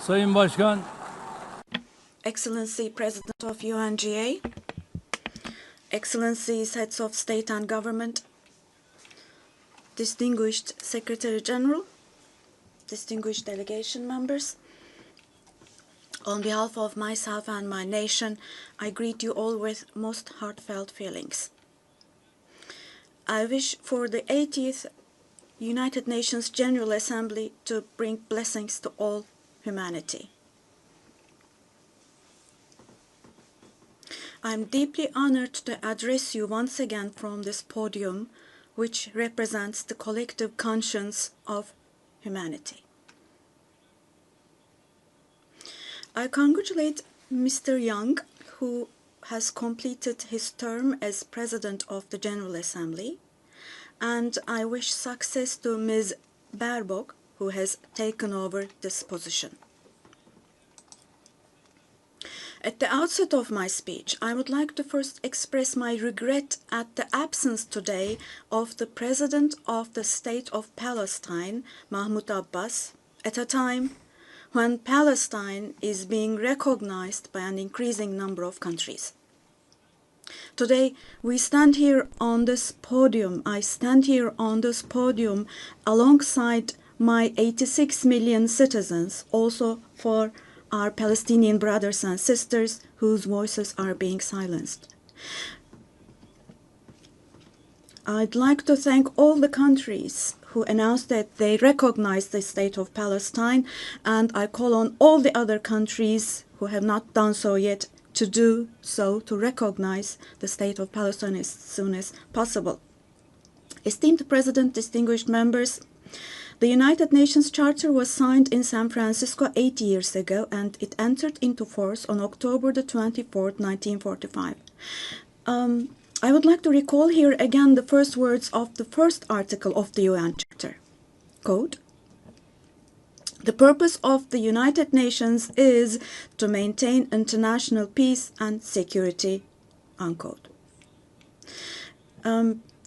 Sayın Başkan, Excellency President of UNGA, Excellencies Heads of State and Government, Distinguished Secretary General, distinguished delegation members, on behalf of myself and my nation, I greet you all with most heartfelt feelings. I wish for the 80th United Nations General Assembly to bring blessings to all humanity. I am deeply honored to address you once again from this podium, which represents the collective conscience of humanity. I congratulate Mr. Young, who has completed his term as President of the General Assembly, and I wish success to Ms. Baerbock, who has taken over this position. At the outset of my speech, I would like to first express my regret at the absence today of the President of the State of Palestine, Mahmoud Abbas, at a time when Palestine is being recognized by an increasing number of countries. Today, we stand here on this podium. I stand here on this podium alongside my 86 million citizens, also for our Palestinian brothers and sisters whose voices are being silenced. I'd like to thank all the countries who announced that they recognize the state of Palestine, and I call on all the other countries who have not done so yet to do so, to recognize the state of Palestine as soon as possible. Esteemed President, distinguished members, the United Nations Charter was signed in San Francisco 8 years ago, and it entered into force on October the 24th, 1945. I would like to recall here again the first words of the first article of the UN Charter. Quote, "The purpose of the United Nations is to maintain international peace and security," unquote.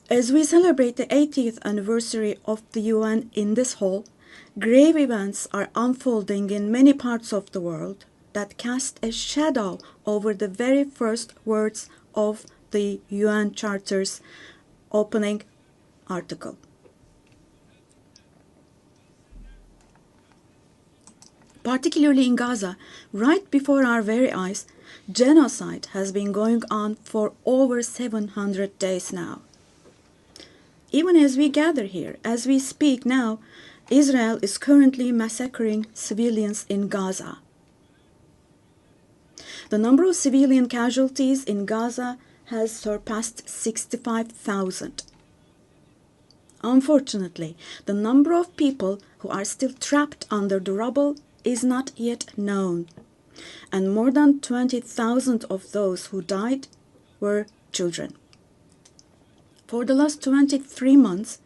As we celebrate the 80th anniversary of the UN in this hall, grave events are unfolding in many parts of the world that cast a shadow over the very first words of the UN Charter's opening article. Particularly in Gaza, right before our very eyes, genocide has been going on for over 700 days now. Even as we gather here, as we speak now, Israel is currently massacring civilians in Gaza. The number of civilian casualties in Gaza has surpassed 65,000. Unfortunately, the number of people who are still trapped under the rubble is not yet known, and more than 20,000 of those who died were children. For the last 23 months,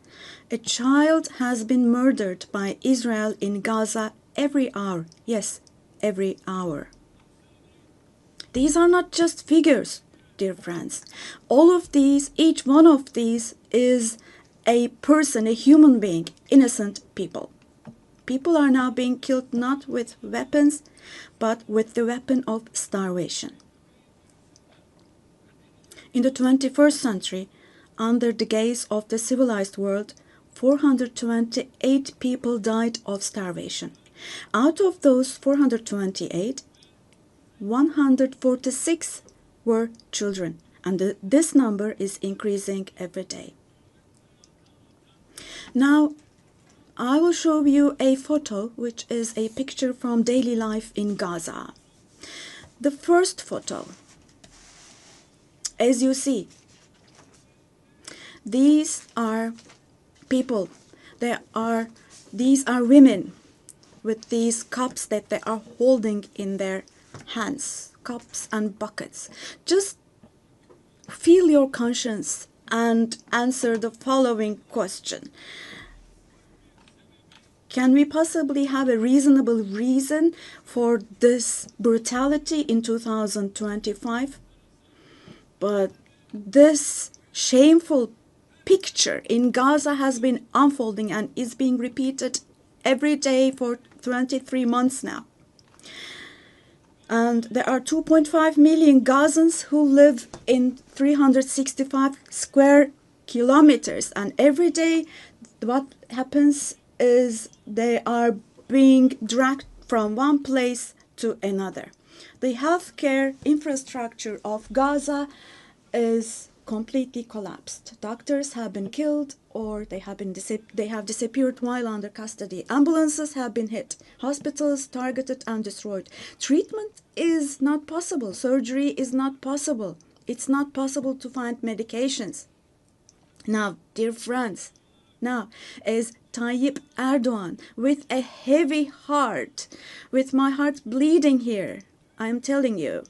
a child has been murdered by Israel in Gaza every hour. Yes, every hour. These are not just figures, dear friends. All of these, each one of these is a person, a human being, innocent people. People are now being killed not with weapons, but with the weapon of starvation. In the 21st century, under the gaze of the civilized world, 428 people died of starvation. Out of those 428, 146 were children, and this number is increasing every day. Now, I will show you a photo, which is a picture from daily life in Gaza. The first photo, as you see, these are people. These are women with these cups that they are holding in their hands, cups and buckets. Just feel your conscience and answer the following question. Can we possibly have a reasonable reason for this brutality in 2025? But this shameful picture in Gaza has been unfolding and is being repeated every day for 23 months now. And there are 2.5 million Gazans who live in 365 square kilometers. And every day what happens is they are being dragged from one place to another. The healthcare infrastructure of Gaza is completely collapsed. Doctors have been killed or they have disappeared while under custody. Ambulances have been hit. Hospitals targeted and destroyed. Treatment is not possible. Surgery is not possible. It's not possible to find medications. Now, dear friends, now as Tayyip Erdogan, with a heavy heart, with my heart bleeding here, I am telling you,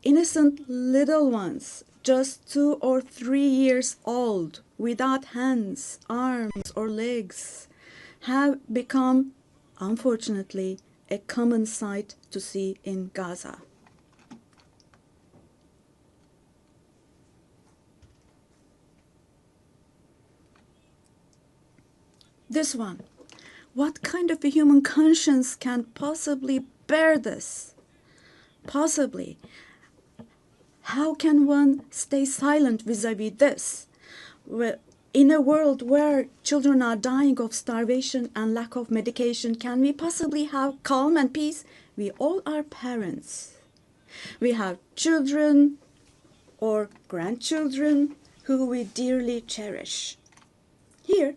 innocent little ones, just 2 or 3 years old, without hands, arms, or legs, have become, unfortunately, a common sight to see in Gaza. This one. What kind of a human conscience can possibly bear this? Possibly. How can one stay silent vis-a-vis this? In a world where children are dying of starvation and lack of medication, can we possibly have calm and peace? We all are parents. We have children or grandchildren who we dearly cherish. Here,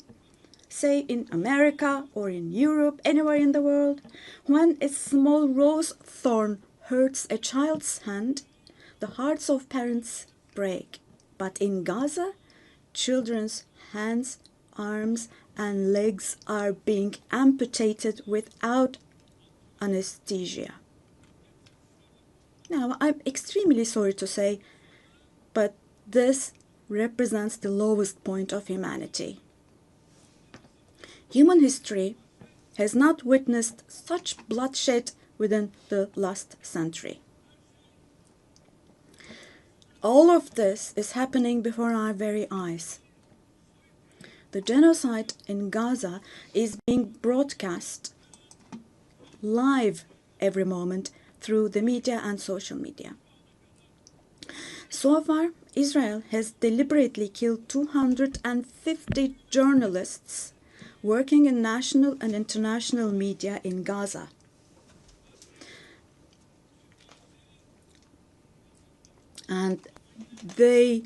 say in America or in Europe, anywhere in the world, when a small rose thorn hurts a child's hand, the hearts of parents break. But in Gaza, children's hands, arms, and legs are being amputated without anesthesia. Now, I'm extremely sorry to say, but this represents the lowest point of humanity. Human history has not witnessed such bloodshed within the last century. All of this is happening before our very eyes. The genocide in Gaza is being broadcast live every moment through the media and social media. So far, Israel has deliberately killed 250 journalists working in national and international media in Gaza. And they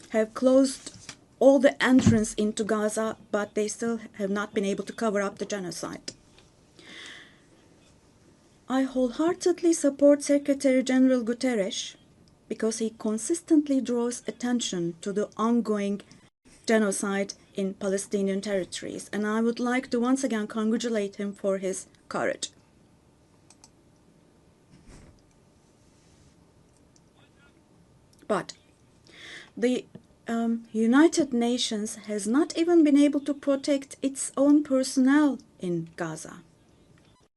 have closed all the entrance into Gaza, but they still have not been able to cover up the genocide. I wholeheartedly support Secretary General Guterres because he consistently draws attention to the ongoing genocide in Palestinian territories, and I would like to once again congratulate him for his courage. But the United Nations has not even been able to protect its own personnel in Gaza,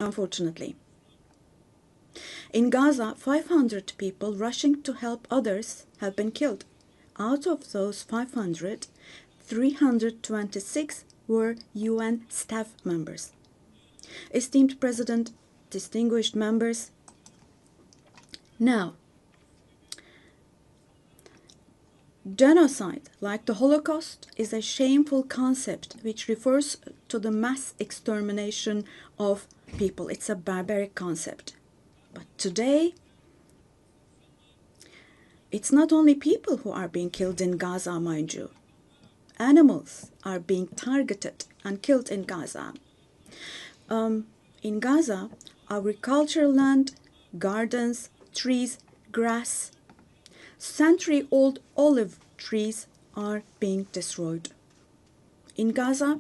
unfortunately. In Gaza, 500 people rushing to help others have been killed. Out of those 500, 326 were UN staff members. Esteemed President, distinguished members, now, genocide, like the Holocaust, is a shameful concept which refers to the mass extermination of people. It's a barbaric concept. But today, it's not only people who are being killed in Gaza, mind you. Animals are being targeted and killed in Gaza. In Gaza, agricultural land, gardens, trees, grass, century-old olive trees are being destroyed. In Gaza,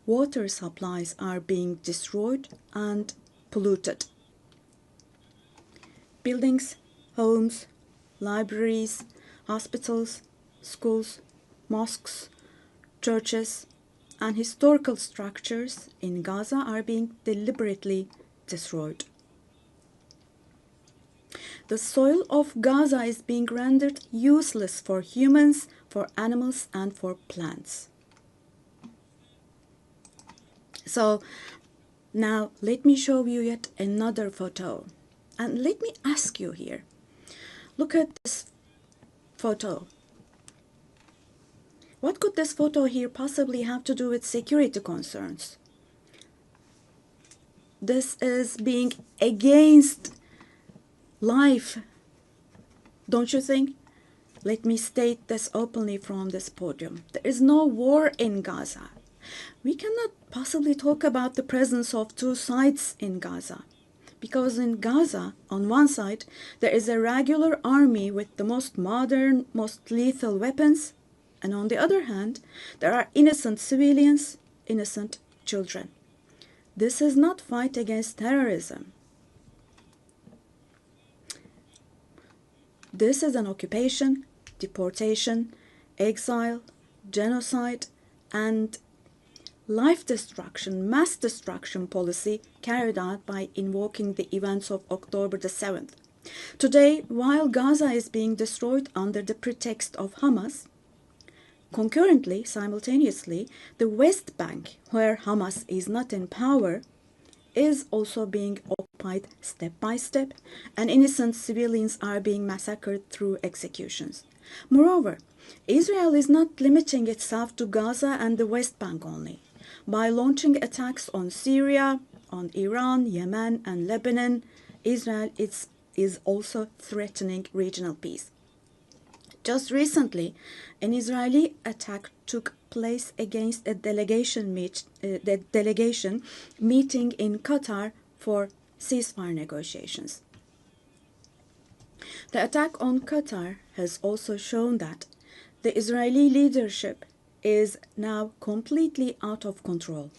water supplies are being destroyed and polluted. Buildings, homes, libraries, hospitals, schools, mosques, churches, and historical structures in Gaza are being deliberately destroyed. The soil of Gaza is being rendered useless for humans, for animals, and for plants. So, Now, let me show you yet another photo. And let me ask you here. Look at this photo. What could this photo here possibly have to do with security concerns? This is being against life, don't you think? Let me state this openly from this podium. There is no war in Gaza. We cannot possibly talk about the presence of two sides in Gaza. Because in Gaza, on one side, there is a regular army with the most modern, most lethal weapons, and on the other hand, there are innocent civilians, innocent children. This is not fight against terrorism. This is an occupation, deportation, exile, genocide, and life destruction, mass destruction policy carried out by invoking the events of October the 7th. Today, while Gaza is being destroyed under the pretext of Hamas, concurrently, simultaneously, the West Bank, where Hamas is not in power, is also being occupied step by step, and innocent civilians are being massacred through executions. Moreover, Israel is not limiting itself to Gaza and the West Bank only. By launching attacks on Syria, on Iran, Yemen, and Lebanon, Israel is also threatening regional peace. Just recently, an Israeli attack took place against a delegation meeting in Qatar for ceasefire negotiations. The attack on Qatar has also shown that the Israeli leadership is now completely out of control.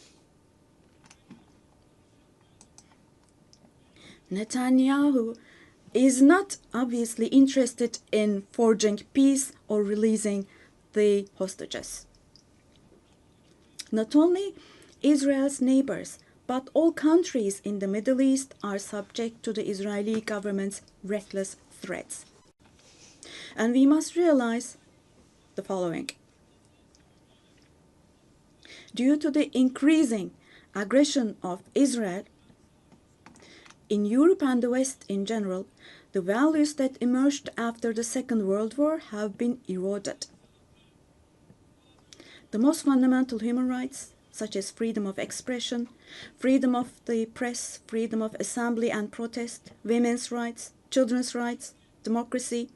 Netanyahu is not obviously interested in forging peace or releasing the hostages. Not only Israel's neighbors, but all countries in the Middle East are subject to the Israeli government's reckless threats. And we must realize the following. Due to the increasing aggression of Israel, in Europe and the West in general, the values that emerged after the Second World War have been eroded. The most fundamental human rights, such as freedom of expression, freedom of the press, freedom of assembly and protest, women's rights, children's rights, democracy,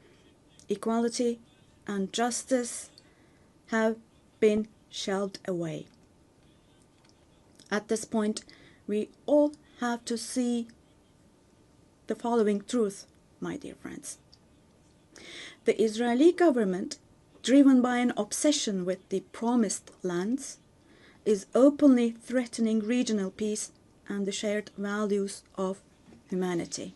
equality, and justice, have been shelved away. At this point, we all have to see the following truth, my dear friends. The Israeli government, driven by an obsession with the promised lands, is openly threatening regional peace and the shared values of humanity.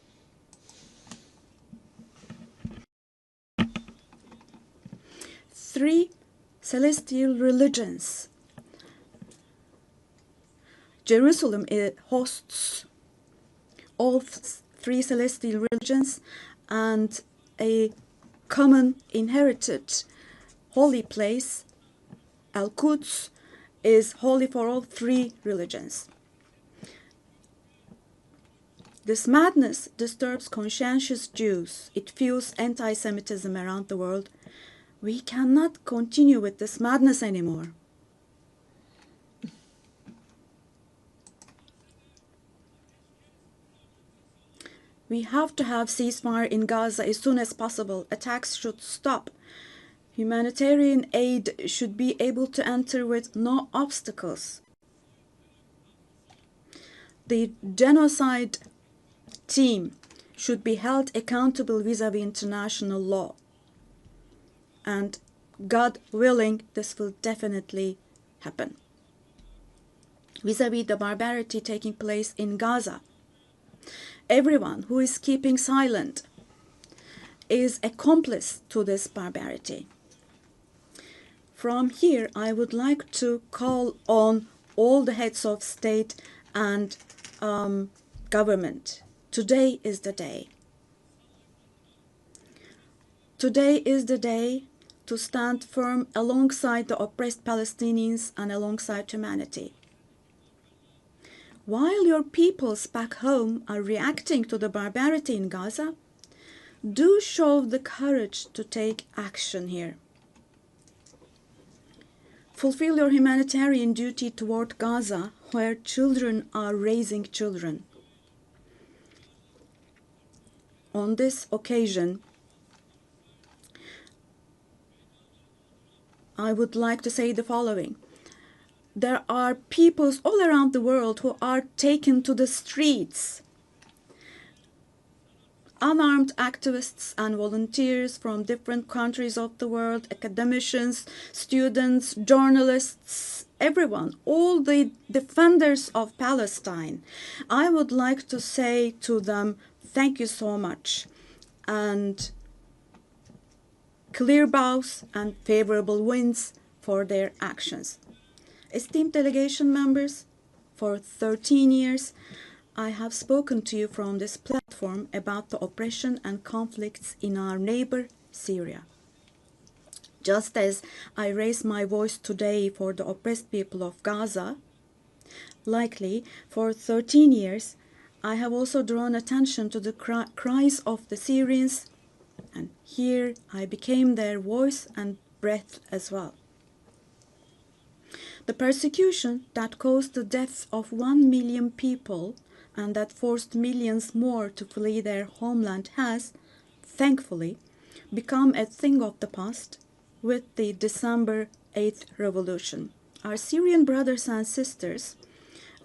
Three celestial religions. Jerusalem hosts all three celestial religions, and a common inherited holy place, Al-Quds, is holy for all three religions. This madness disturbs conscientious Jews. It fuels anti-Semitism around the world. We cannot continue with this madness anymore. We have to have ceasefire in Gaza as soon as possible. Attacks should stop. Humanitarian aid should be able to enter with no obstacles. The genocide team should be held accountable vis-à-vis international law. And God willing, this will definitely happen. Vis-à-vis the barbarity taking place in Gaza, everyone who is keeping silent is accomplice to this barbarity. From here, I would like to call on all the heads of state and government. Today is the day. Today is the day to stand firm alongside the oppressed Palestinians and alongside humanity. while your peoples back home are reacting to the barbarity in Gaza, do show the courage to take action here. Fulfill your humanitarian duty toward Gaza, where children are raising children. On this occasion, I would like to say the following. There are peoples all around the world who are taken to the streets. Unarmed activists and volunteers from different countries of the world, academicians, students, journalists, everyone, all the defenders of Palestine. I would like to say to them, thank you so much, and clear bows and favorable winds for their actions. Esteemed delegation members, for 13 years, I have spoken to you from this platform about the oppression and conflicts in our neighbor, Syria. Just as I raise my voice today for the oppressed people of Gaza, likely for 13 years, I have also drawn attention to the cries of the Syrians, and here I became their voice and breath as well. The persecution that caused the death of 1 million people and that forced millions more to flee their homeland has, thankfully, become a thing of the past with the December 8th revolution. Our Syrian brothers and sisters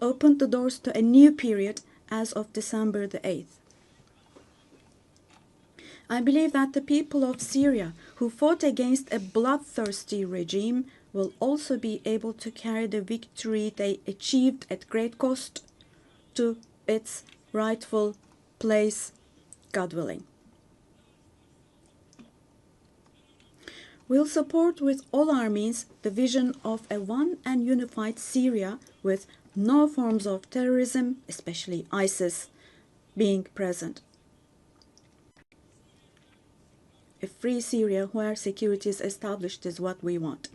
opened the doors to a new period as of December the 8th. I believe that the people of Syria who fought against a bloodthirsty regime will also be able to carry the victory they achieved at great cost to its rightful place, God willing. We'll support with all our means the vision of a one and unified Syria with no forms of terrorism, especially ISIS, being present. A free Syria where security is established is what we want.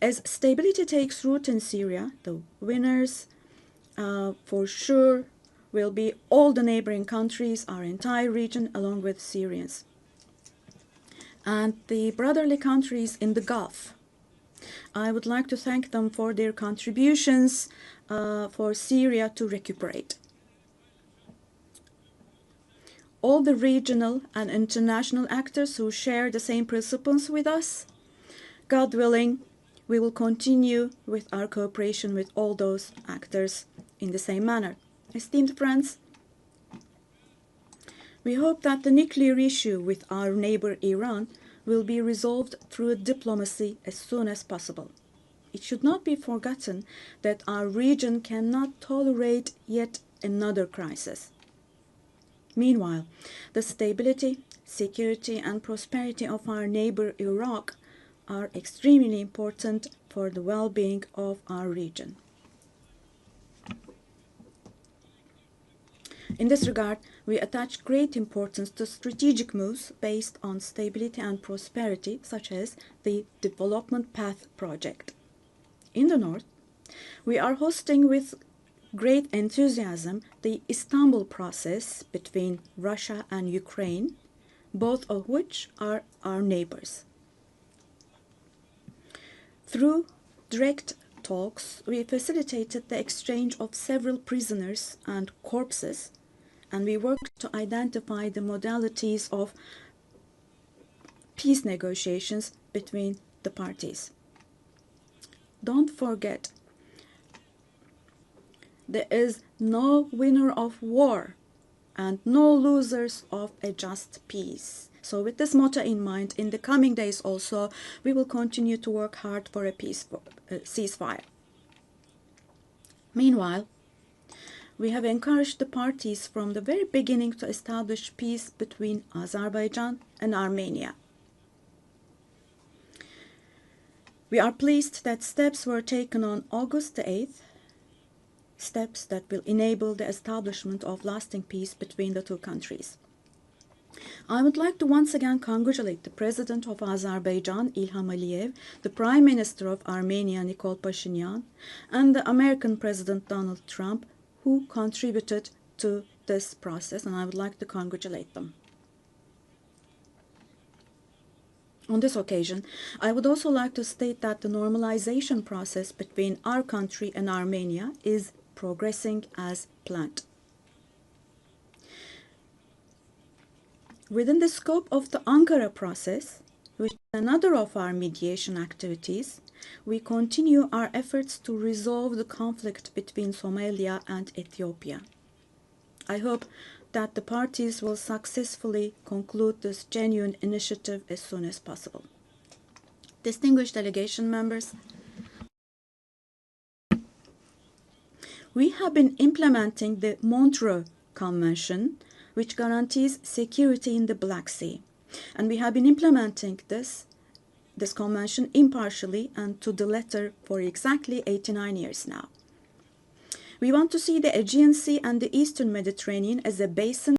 As stability takes root in Syria, the winners for sure will be all the neighboring countries, our entire region, along with Syrians. And the brotherly countries in the Gulf. I would like to thank them for their contributions for Syria to recuperate. All the regional and international actors who share the same principles with us, God willing, we will continue with our cooperation with all those actors in the same manner. Esteemed friends, we hope that the nuclear issue with our neighbor Iran will be resolved through diplomacy as soon as possible. It should not be forgotten that our region cannot tolerate yet another crisis. Meanwhile, the stability, security, and prosperity of our neighbor Iraq are extremely important for the well-being of our region. In this regard, we attach great importance to strategic moves based on stability and prosperity, such as the Development Path Project. In the north, we are hosting with great enthusiasm the Istanbul process between Russia and Ukraine, both of which are our neighbors. Through direct talks, we facilitated the exchange of several prisoners and corpses, and we worked to identify the modalities of peace negotiations between the parties. Don't forget, there is no winner of war and no losers of a just peace. So with this motto in mind, in the coming days also, we will continue to work hard for a peaceful ceasefire. Meanwhile, we have encouraged the parties from the very beginning to establish peace between Azerbaijan and Armenia. We are pleased that steps were taken on August the 8th, steps that will enable the establishment of lasting peace between the two countries. I would like to once again congratulate the President of Azerbaijan, Ilham Aliyev, the Prime Minister of Armenia, Nikol Pashinyan, and the American President Donald Trump, who contributed to this process, and I would like to congratulate them. On this occasion, I would also like to state that the normalization process between our country and Armenia is progressing as planned. Within the scope of the Ankara process, which is another of our mediation activities, we continue our efforts to resolve the conflict between Somalia and Ethiopia. I hope that the parties will successfully conclude this genuine initiative as soon as possible. Distinguished delegation members, we have been implementing the Montreux Convention, which guarantees security in the Black Sea. And we have been implementing this convention impartially and to the letter for exactly 89 years now. We want to see the Aegean Sea and the Eastern Mediterranean as a basin